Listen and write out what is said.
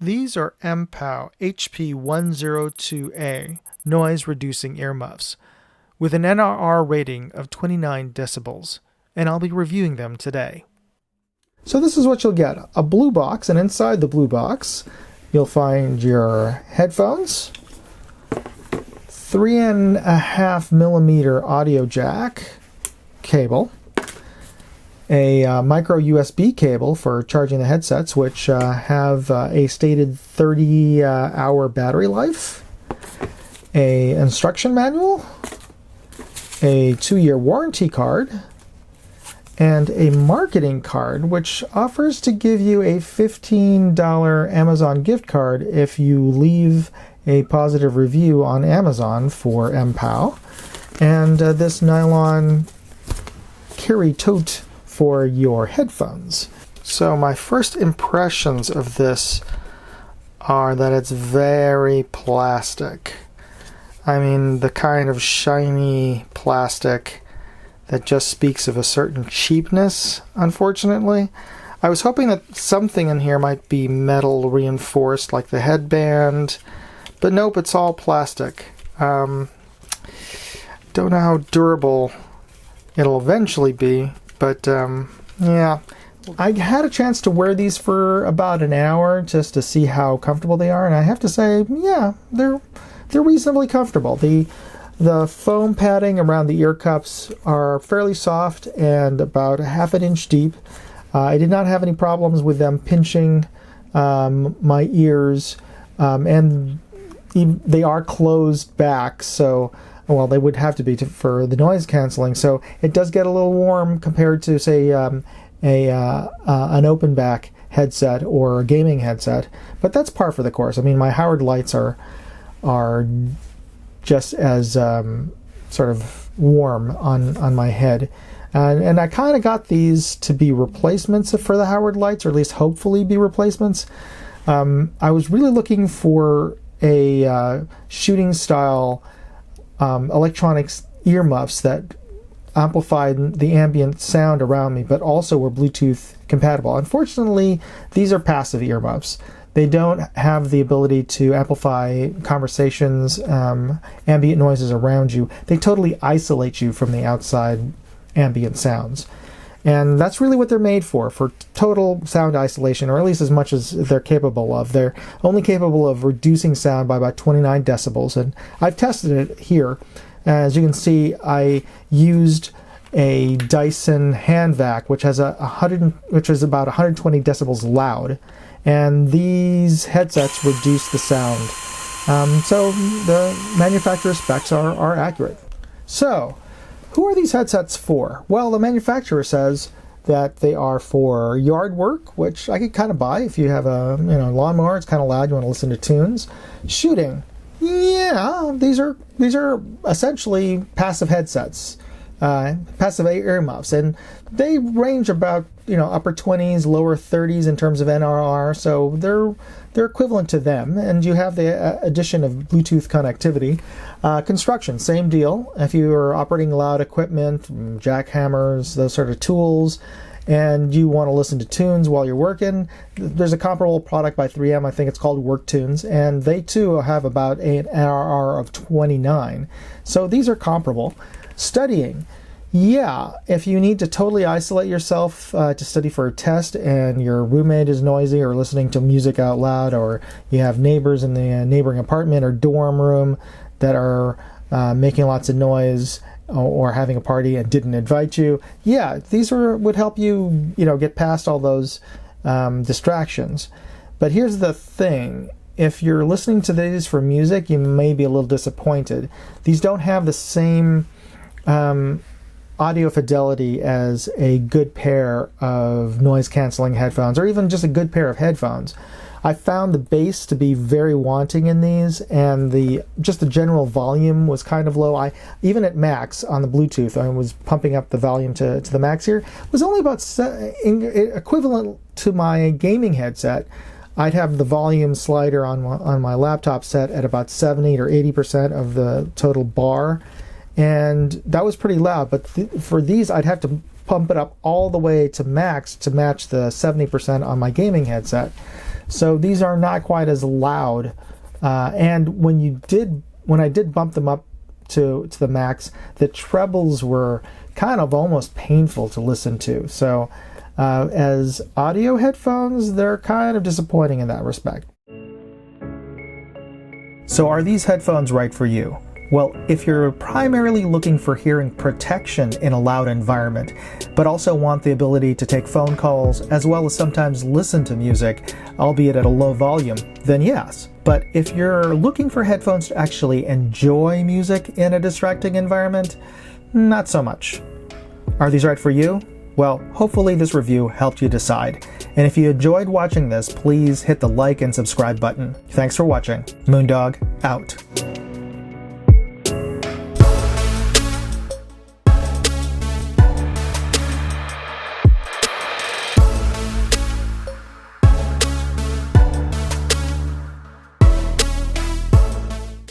These are MPOW HP102A noise-reducing earmuffs with an NRR rating of 29 decibels, and I'll be reviewing them today. So this is what you'll get. A blue box, and inside the blue box you'll find your headphones, 3.5mm audio jack cable, a micro USB cable for charging the headsets, which have a stated 30-hour battery life, a instruction manual, a 2-year warranty card, and a marketing card, which offers to give you a $15 Amazon gift card if you leave a positive review on Amazon for MPOW, and this nylon carry tote for your headphones. So my first impressions of this are that it's very plastic. I mean, the kind of shiny plastic that just speaks of a certain cheapness, unfortunately. I was hoping that something in here might be metal reinforced, like the headband, but nope, it's all plastic. Don't know how durable it'll eventually be, but yeah. I had a chance to wear these for about an hour just to see how comfortable they are, and I have to say, yeah, they're reasonably comfortable. The foam padding around the ear cups are fairly soft and about a half an inch deep. I did not have any problems with them pinching my ears, and they are closed back, so well, they would have to be for the noise canceling. So it does get a little warm compared to, say, an open back headset or a gaming headset, but that's par for the course. I mean, my Howard lights are just as sort of warm on my head, and I kind of got these to be replacements for the Howard lights, or at least hopefully be replacements. I was really looking for a shooting style electronics earmuffs that amplified the ambient sound around me, but also were Bluetooth compatible. Unfortunately, these are passive earmuffs. They don't have the ability to amplify conversations, ambient noises around you. They totally isolate you from the outside ambient sounds. And that's really what they're made for total sound isolation, or at least as much as they're capable of. They're only capable of reducing sound by about 29 decibels, and I've tested it here. As you can see, I used a Dyson hand vac, which has which is about 120 decibels loud, and these headsets reduce the sound. So the manufacturer specs are accurate. So, who are these headsets for? Well, the manufacturer says that they are for yard work, which I could kind of buy. If you have a lawnmower, it's kind of loud, you want to listen to tunes. Shooting, yeah, these are essentially passive headsets, passive earmuffs, and they range about upper 20s, lower 30s in terms of NRR, so they're equivalent to them, and you have the addition of Bluetooth connectivity. Construction, same deal. If you are operating loud equipment, jackhammers, those sort of tools, and you want to listen to tunes while you're working, there's a comparable product by 3M, I think it's called Work Tunes, and they too have about an NRR of 29. So these are comparable. Studying. Yeah, if you need to totally isolate yourself to study for a test and your roommate is noisy or listening to music out loud, or you have neighbors in the neighboring apartment or dorm room that are making lots of noise or having a party and didn't invite you, yeah, these would help you, get past all those distractions. But here's the thing. If you're listening to these for music, you may be a little disappointed. These don't have the same audio fidelity as a good pair of noise canceling headphones, or even just a good pair of headphones. I found the bass to be very wanting in these, and the general volume was kind of low. Even at max on the Bluetooth, I was pumping up the volume to the max here. It was only about equivalent to my gaming headset. I'd have the volume slider on my laptop set at about 70 or 80% of the total bar, and that was pretty loud. But for these, I'd have to pump it up all the way to max to match the 70% on my gaming headset. So these are not quite as loud. And when I did bump them up to the max, the trebles were kind of almost painful to listen to. So as audio headphones, they're kind of disappointing in that respect. So are these headphones right for you? Well, if you're primarily looking for hearing protection in a loud environment, but also want the ability to take phone calls as well as sometimes listen to music, albeit at a low volume, then yes. But if you're looking for headphones to actually enjoy music in a distracting environment, not so much. Are these right for you? Well, hopefully this review helped you decide. And if you enjoyed watching this, please hit the like and subscribe button. Thanks for watching. Moondog, out.